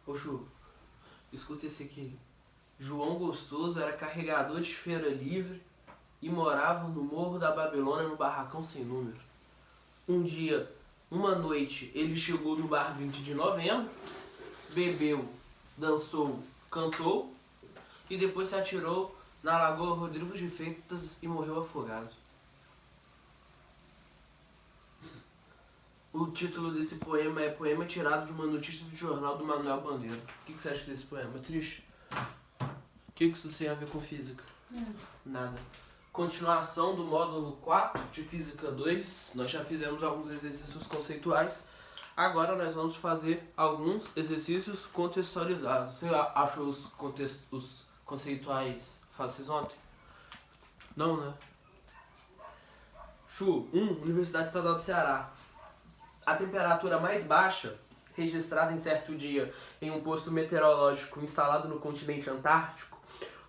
Ô Chu, escuta esse aqui. João Gostoso era carregador de feira livre e morava no Morro da Babilônia, no barracão sem número. Um dia, uma noite, ele chegou no bar 20 de novembro, bebeu, dançou, cantou e depois se atirou na Lagoa Rodrigo de Freitas e morreu afogado. O título desse poema é Poema tirado de uma notícia do jornal do Manuel Bandeira. O que você acha desse poema? Triste? O que isso tem a ver com física? Nada. Continuação do módulo 4 de Física 2. Nós já fizemos alguns exercícios conceituais. Agora nós vamos fazer alguns exercícios contextualizados. Você achou os conceituais fáceis ontem? Não, né? Chu, 1. Universidade Estadual do Ceará. A temperatura mais baixa registrada em certo dia em um posto meteorológico instalado no continente antártico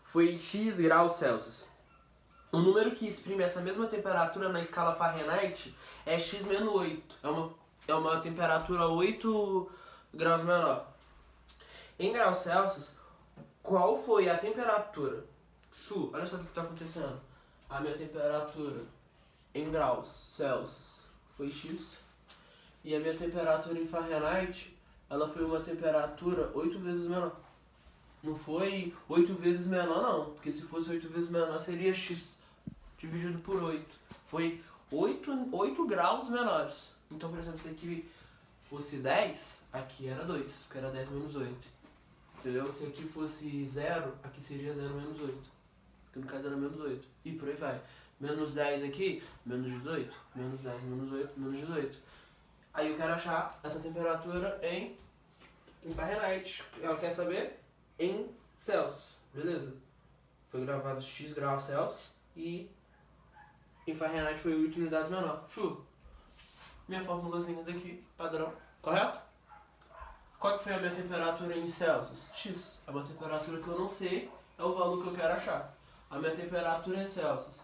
foi X graus Celsius. O número que exprime essa mesma temperatura na escala Fahrenheit é X-8. É uma temperatura 8 graus menor. Em graus Celsius, qual foi a temperatura? Chu, olha só o que está acontecendo. A minha temperatura em graus Celsius foi X. E a minha temperatura em Fahrenheit, ela foi uma temperatura 8 vezes menor. Não foi 8 vezes menor não, porque se fosse 8 vezes menor seria X dividido por 8. Foi 8 graus menores. Então, por exemplo, se aqui fosse 10, aqui era 2, porque era 10 menos 8. Entendeu? Se aqui fosse 0, aqui seria 0 menos 8. Porque no caso era menos 8. E por aí vai. Menos 10 aqui, menos 18. Menos 10, menos 8, menos 18. Aí eu quero achar essa temperatura em Fahrenheit. Ela quer saber em Celsius. Beleza? Foi gravado X graus Celsius e em Fahrenheit foi 8 unidades menor. Chu, minha formulazinha daqui, padrão. Correto? Qual que foi a minha temperatura em Celsius? X. É uma temperatura que eu não sei, é o valor que eu quero achar. A minha temperatura em Celsius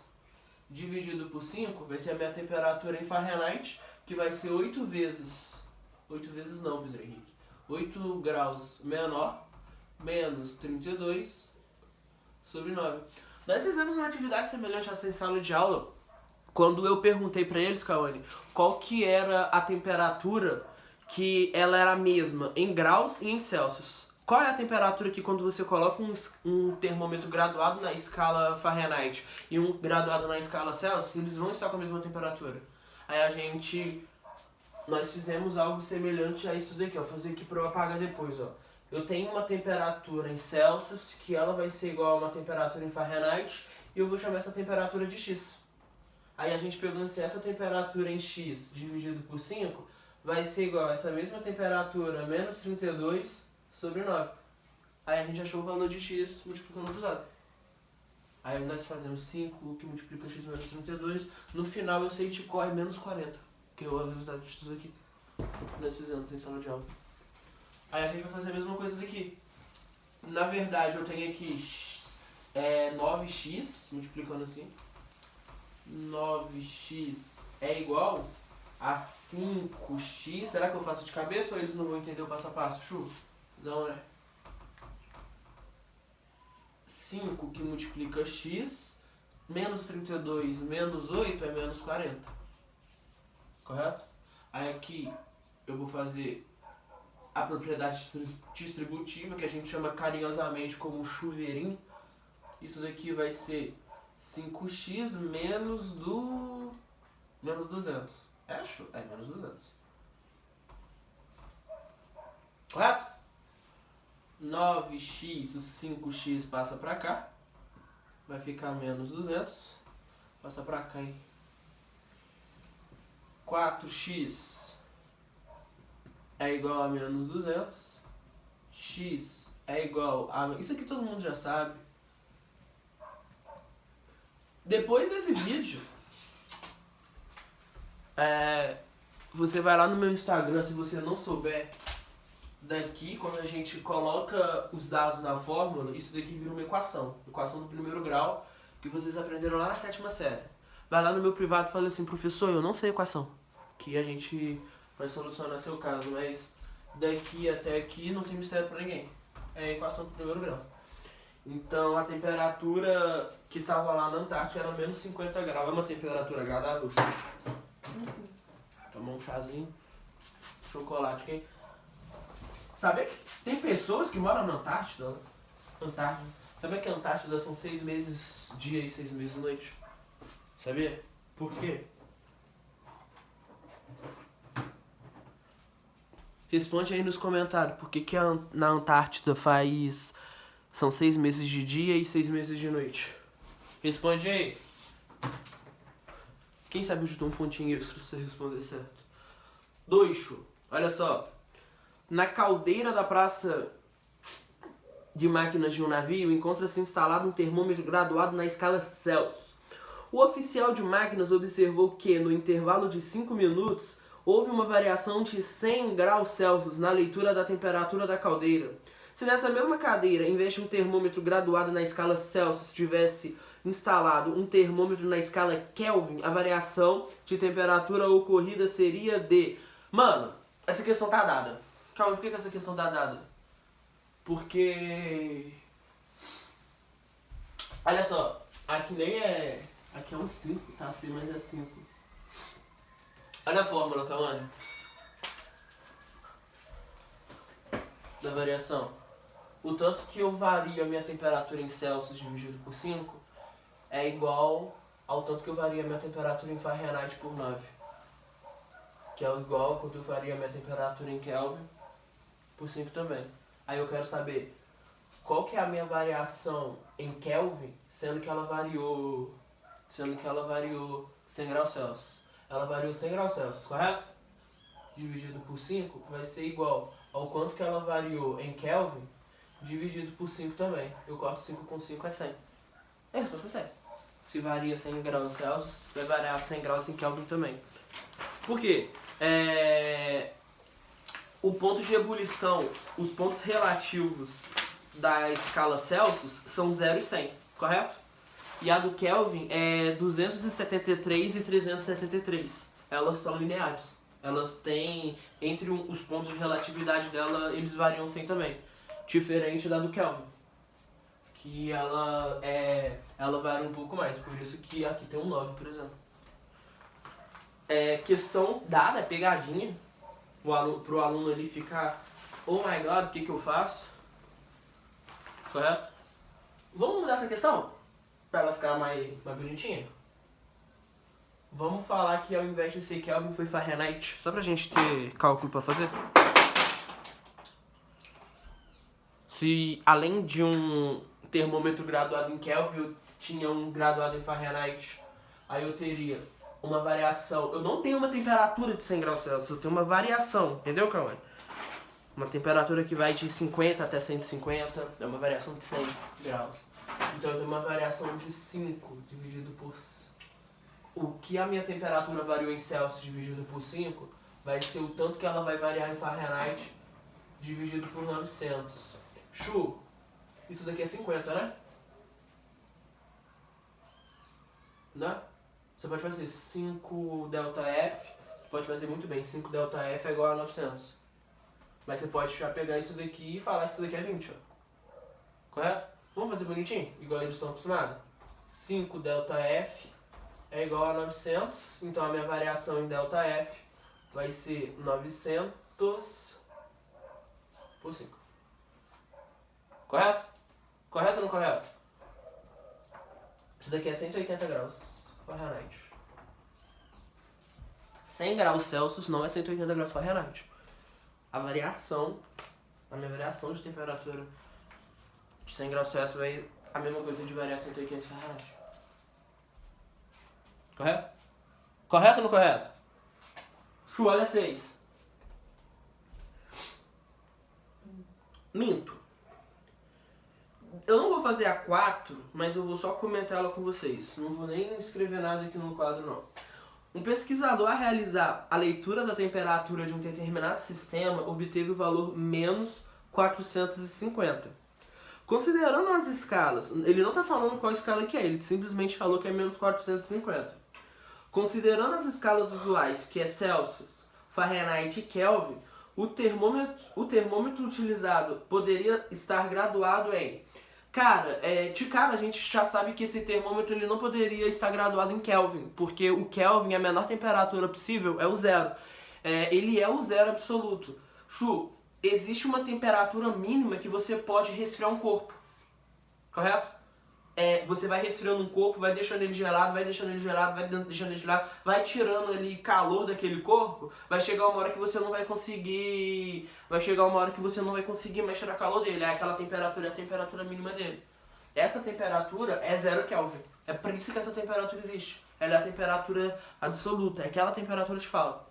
dividido por 5 vai ser a minha temperatura em Fahrenheit, que vai ser 8 vezes... 8 vezes não, Pedro Henrique. 8 graus menor, menos 32 sobre 9. Nós fizemos uma atividade semelhante a essa em sala de aula, quando eu perguntei para eles, Cauane, qual que era a temperatura que ela era a mesma em graus e em Celsius. Qual é a temperatura que quando você coloca um termômetro graduado na escala Fahrenheit e um graduado na escala Celsius, eles vão estar com a mesma temperatura? Aí nós fizemos algo semelhante a isso daqui, ó. Vou fazer aqui para eu apagar depois, ó. Eu tenho uma temperatura em Celsius, que ela vai ser igual a uma temperatura em Fahrenheit, e eu vou chamar essa temperatura de X. Aí a gente pergunta se essa temperatura em X dividido por 5 vai ser igual a essa mesma temperatura menos 32 sobre 9. Aí a gente achou o valor de X multiplicando por usado. Aí nós fazemos 5 que multiplica X menos 32. No final eu sei que corre menos 40. Que é o resultado disso aqui. Nós fizemos em sala de aula. Aí a gente vai fazer a mesma coisa daqui. Na verdade eu tenho aqui 9x, multiplicando assim. 9x é igual a 5x. Será que eu faço de cabeça ou eles não vão entender o passo a passo? Chu? Não é. 5 que multiplica x, menos 32 menos 8 é menos 40. Correto? Aí aqui eu vou fazer a propriedade distributiva, que a gente chama carinhosamente como chuveirinho. Isso daqui vai ser 5x menos 200. É menos 200. Correto? 9x, o 5x passa pra cá. Vai ficar menos 200. Passa pra cá, hein? 4x é igual a menos 200. X é igual a... Isso aqui todo mundo já sabe. Depois desse vídeo, você vai lá no meu Instagram, se você não souber. Daqui, quando a gente coloca os dados na fórmula, isso daqui vira uma equação. Equação do primeiro grau, que vocês aprenderam lá na 7ª série. Vai lá no meu privado e fala assim, professor, eu não sei equação. Que a gente vai solucionar seu caso, mas daqui até aqui não tem mistério pra ninguém. É a equação do primeiro grau. Então a temperatura que tava lá na Antártica era menos 50 graus. É uma temperatura agradável, tomar um chazinho, chocolate, quem? Sabe que tem pessoas que moram na Antártida? Sabe que a Antártida são 6 meses dia e 6 meses noite? Sabia? Por quê? Responde aí nos comentários. Por que na Antártida são 6 meses de dia e 6 meses de noite? Responde aí. Quem sabe eu te dou um pontinho extra se você responder certo. 2, Chu. Olha só. Na caldeira da praça de máquinas de um navio encontra-se instalado um termômetro graduado na escala Celsius. O oficial de máquinas observou que, no intervalo de 5 minutos, houve uma variação de 100 graus Celsius na leitura da temperatura da caldeira. Se nessa mesma cadeira, em vez de um termômetro graduado na escala Celsius, tivesse instalado um termômetro na escala Kelvin, a variação de temperatura ocorrida seria de... Mano, essa questão tá dada. Calma, por que essa questão tá dada? Porque... Olha só, aqui nem é... Aqui é um 5, tá assim, mas é 5. Olha a fórmula, Cauane. Da variação. O tanto que eu vario a minha temperatura em Celsius dividido por 5 é igual ao tanto que eu vario a minha temperatura em Fahrenheit por 9. Que é igual a quanto eu vario a minha temperatura em Kelvin por 5 também. Aí eu quero saber qual que é a minha variação em Kelvin, sendo que ela variou 100 graus Celsius. Ela variou 100 graus Celsius, correto? Dividido por 5 vai ser igual ao quanto que ela variou em Kelvin, dividido por 5 também. Eu corto 5 com 5 é 100. É a resposta é 100. Se varia 100 graus Celsius, vai variar 100 graus em Kelvin também. Por quê? O ponto de ebulição, os pontos relativos da escala Celsius são 0 e 100, correto? E a do Kelvin é 273 e 373. Elas são lineares. Elas têm, entre os pontos de relatividade dela, eles variam 100 também. Diferente da do Kelvin, que ela varia um pouco mais. Por isso que aqui tem um 9, por exemplo. Questão dada, é pegadinha. Pro aluno ali ficar, oh my god, o que eu faço? Correto? Vamos mudar essa questão? Pra ela ficar mais bonitinha? Vamos falar que ao invés de ser Kelvin foi Fahrenheit. Só pra gente ter cálculo pra fazer. Se além de um termômetro graduado em Kelvin, eu tinha um graduado em Fahrenheit, aí eu teria uma variação. Eu não tenho uma temperatura de 100 graus Celsius, eu tenho uma variação, entendeu, Cauane? Uma temperatura que vai de 50 até 150, é uma variação de 100 graus. Então eu tenho uma variação de 5 dividido por... O que a minha temperatura variou em Celsius dividido por 5 vai ser o tanto que ela vai variar em Fahrenheit dividido por 900. Chu, isso daqui é 50, né? Né? Você pode fazer 5 ΔF, pode fazer muito bem, 5 ΔF é igual a 900. Mas você pode já pegar isso daqui e falar que isso daqui é 20, ó. Correto? Vamos fazer bonitinho? Igual eles estão acostumados? 5 ΔF é igual a 900, então a minha variação em ΔF vai ser 900 por 5. Correto? Correto ou não correto? Isso daqui é 180 graus Fahrenheit. 100 graus Celsius não é 180 graus Fahrenheit. A minha variação de temperatura de 100 graus Celsius vai a mesma coisa de variar 180 Fahrenheit. Correto? Correto ou não correto? Chu, olha 6. Minto. Eu não vou fazer a 4, mas eu vou só comentar ela com vocês. Não vou nem escrever nada aqui no quadro, não. Um pesquisador, a realizar a leitura da temperatura de um determinado sistema, obteve o valor menos 450. Considerando as escalas, ele não está falando qual escala que é, ele simplesmente falou que é menos 450. Considerando as escalas usuais, que é Celsius, Fahrenheit e Kelvin, o termômetro utilizado poderia estar graduado em... Cara, de cara a gente já sabe que esse termômetro ele não poderia estar graduado em Kelvin, porque o Kelvin, a menor temperatura possível, é o zero. Ele é o zero absoluto. Chu, existe uma temperatura mínima que você pode resfriar um corpo, correto? Você vai resfriando um corpo, vai deixando ele gelado, vai deixando ele gelado, vai deixando ele gelado, vai tirando ali calor daquele corpo, vai chegar uma hora que você não vai conseguir. Vai chegar uma hora que você não vai conseguir mais tirar calor dele. Aquela temperatura é a temperatura mínima dele. Essa temperatura é 0 Kelvin. É por isso que essa temperatura existe. Ela é a temperatura absoluta, é aquela temperatura que fala.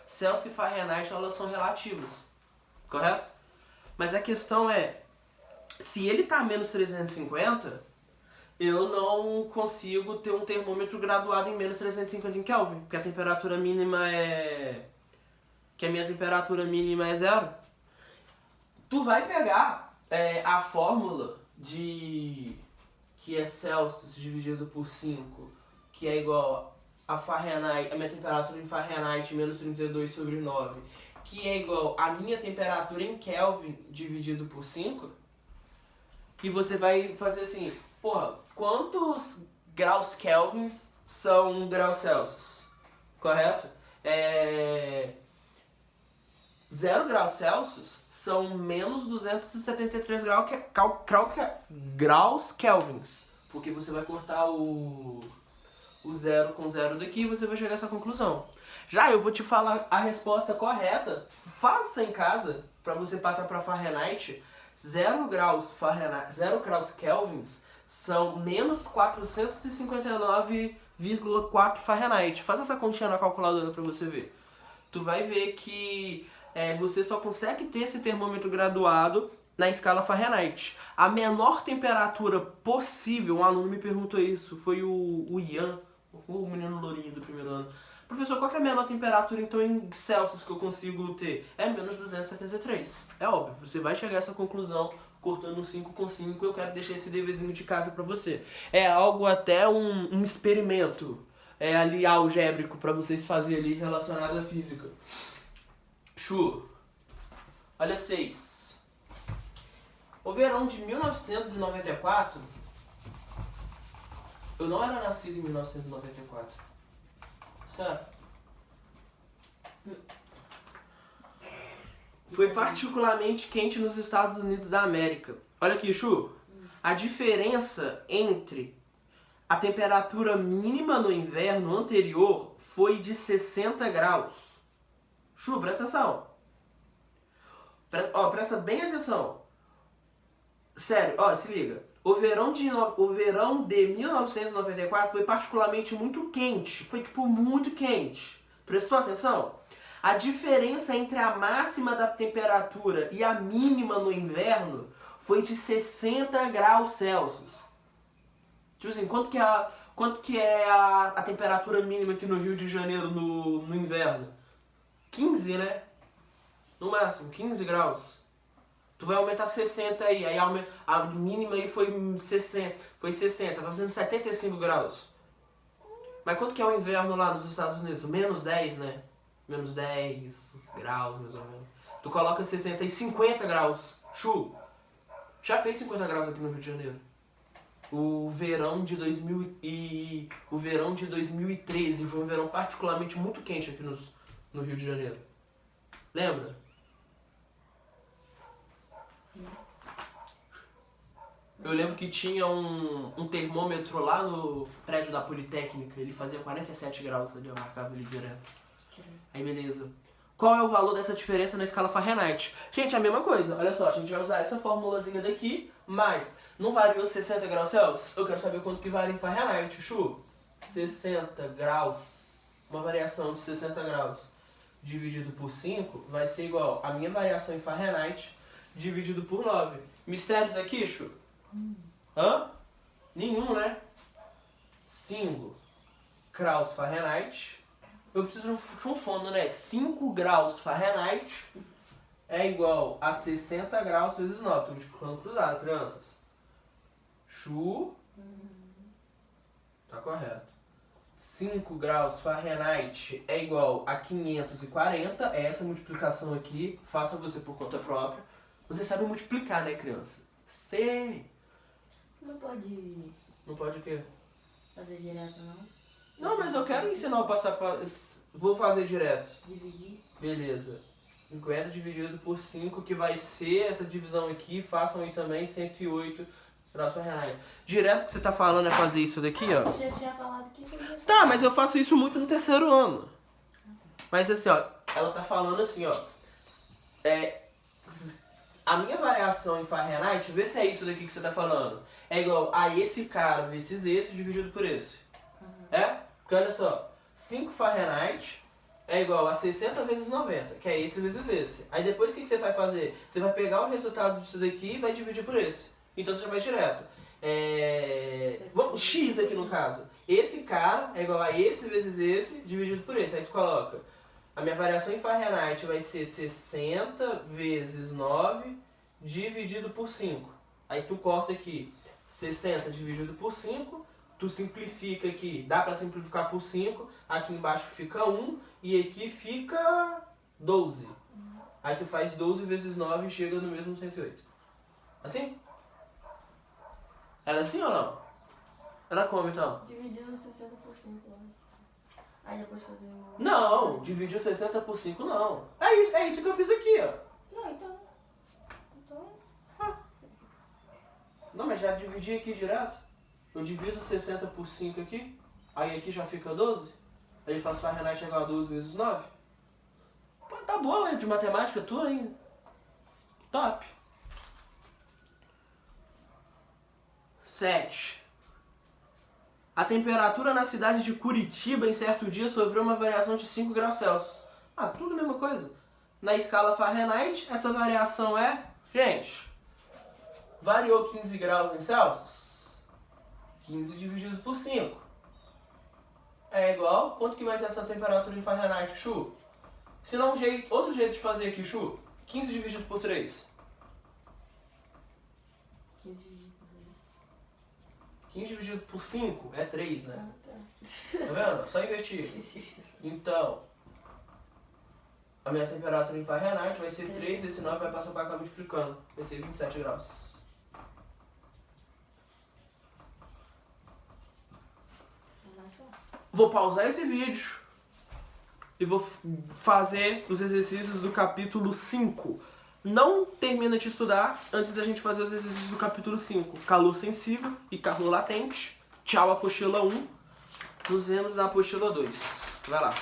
Celsius e Fahrenheit, elas são relativas, correto? Mas a questão é, se ele está a menos 350, eu não consigo ter um termômetro graduado em menos 350 em Kelvin, porque a temperatura mínima que a minha temperatura mínima é 0. Tu vai pegar a fórmula que é Celsius dividido por 5, que é igual a Fahrenheit, a minha temperatura em Fahrenheit menos 32 sobre 9, que é igual a minha temperatura em Kelvin dividido por 5, e você vai fazer assim, porra, quantos graus Kelvins são graus Celsius? Correto? 0 graus Celsius são menos 273 graus Kelvins. Porque você vai cortar o zero com zero daqui e você vai chegar a essa conclusão. Já eu vou te falar a resposta correta. Faça em casa, para você passar para Fahrenheit. 0 graus Kelvins são menos 459,4 Fahrenheit. Faz essa continha na calculadora para você ver. Tu vai ver que você só consegue ter esse termômetro graduado na escala Fahrenheit. A menor temperatura possível, um aluno me perguntou isso, foi o Ian, o menino lourinho do primeiro ano. Professor, qual que é a menor temperatura então em Celsius que eu consigo ter? É menos 273. É óbvio, você vai chegar a essa conclusão cortando 5 com 5, eu quero deixar esse deverzinho de casa pra você. É algo até um experimento ali algébrico pra vocês fazerem ali relacionado à física. Chu, olha 6. O verão de 1994, eu não era nascido em 1994. Certo? Foi particularmente quente nos Estados Unidos da América. Olha aqui, Chu. A diferença entre a temperatura mínima no inverno anterior foi de 60 graus. Chu, presta atenção. Presta bem atenção. Sério, se liga. O verão de 1994 foi particularmente muito quente. Foi, muito quente. Prestou atenção? A diferença entre a máxima da temperatura e a mínima no inverno foi de 60 graus Celsius. Tipo assim, quanto que é a temperatura mínima aqui no Rio de Janeiro no inverno? 15, né? No máximo, 15 graus. Tu vai aumentar 60 aí a mínima aí foi 60, tá fazendo 75 graus. Mas quanto que é o inverno lá nos Estados Unidos? Menos 10, né? Menos 10 graus, mais ou menos. Tu coloca 60 e 50 graus. Chu, já fez 50 graus aqui no Rio de Janeiro. O verão de 2013 foi um verão particularmente muito quente aqui no Rio de Janeiro. Lembra? Eu lembro que tinha um termômetro lá no prédio da Politécnica, ele fazia 47 graus ali, eu marcava ele direto. Aí beleza. Qual é o valor dessa diferença na escala Fahrenheit? Gente, a mesma coisa, olha só, a gente vai usar essa formulazinha daqui, mas não variou 60 graus Celsius? Eu quero saber quanto que varia em Fahrenheit, Chu. 60 graus, uma variação de 60 graus dividido por 5 vai ser igual a minha variação em Fahrenheit dividido por 9. Mistérios aqui, Chu? Hã? Nenhum, né? 5 graus Fahrenheit. Eu preciso de um fundo, né? 5 graus Fahrenheit é igual a 60 graus vezes 9. Estou multiplicando cruzado, crianças. Chu. Tá correto. 5 graus Fahrenheit é igual a 540. É essa multiplicação aqui. Faça você por conta própria. Você sabe multiplicar, né, criança? Sei. Não pode Não pode o quê? fazer direto, não? Não, mas eu quero ensinar o passo a passo. Vou fazer direto. Dividir? Beleza. 50 dividido por 5, que vai ser essa divisão aqui. Façam aí também 108 graus Fahrenheit. Direto que você tá falando é fazer isso daqui, ó. Você já tinha falado que fazia. Tá, mas eu faço isso muito no terceiro ano. Mas assim, ó, ela tá falando assim, ó. A minha variação em Fahrenheit, vê se é isso daqui que você tá falando. É igual a esse cara vezes esse dividido por esse. É? Porque olha só, 5 Fahrenheit é igual a 60 vezes 90, que é esse vezes esse. Aí depois o que você vai fazer? Você vai pegar o resultado disso daqui e vai dividir por esse. Então você já vai direto. X aqui no caso. Esse cara é igual a esse vezes esse dividido por esse. Aí tu coloca. A minha variação em Fahrenheit vai ser 60 vezes 9 dividido por 5. Aí tu corta aqui 60 dividido por 5. Tu simplifica aqui. Dá pra simplificar por 5. Aqui embaixo fica 1. E aqui fica 12. Aí tu faz 12 vezes 9 e chega no mesmo 108. Assim? Era assim ou não? Era como então? Dividindo 60 por 5, né? Aí depois fazer o... Não, dividiu 60 por 5 não. É isso que eu fiz aqui, ó. Não, então... Não, mas já dividi aqui direto. Eu divido 60 por 5 aqui. Aí aqui já fica 12. Aí faço Fahrenheit igual a 12 vezes 9. Pô, tá boa, hein? De matemática tua, hein? Top. 7. A temperatura na cidade de Curitiba em certo dia sofreu uma variação de 5 graus Celsius. Ah, tudo a mesma coisa. Na escala Fahrenheit, essa variação é... Gente, variou 15 graus em Celsius? 15 dividido por 5. É igual... Quanto que vai ser essa temperatura em Fahrenheit, Chu? Se não, outro jeito de fazer aqui, Chu. 15 dividido por 3. 15 dividido por 15 dividido por 5 é 3, né? Ah, tá. Tá vendo? Só invertir. Então, a minha temperatura em Fahrenheit vai ser 3, esse 9 vai passar para cá multiplicando. Vai ser 27 graus. Vou pausar esse vídeo e vou fazer os exercícios do capítulo 5. Não termina de estudar antes da gente fazer os exercícios do capítulo 5. Calor sensível e calor latente. Tchau, apostila 1. Nos vemos na apostila 2. Vai lá.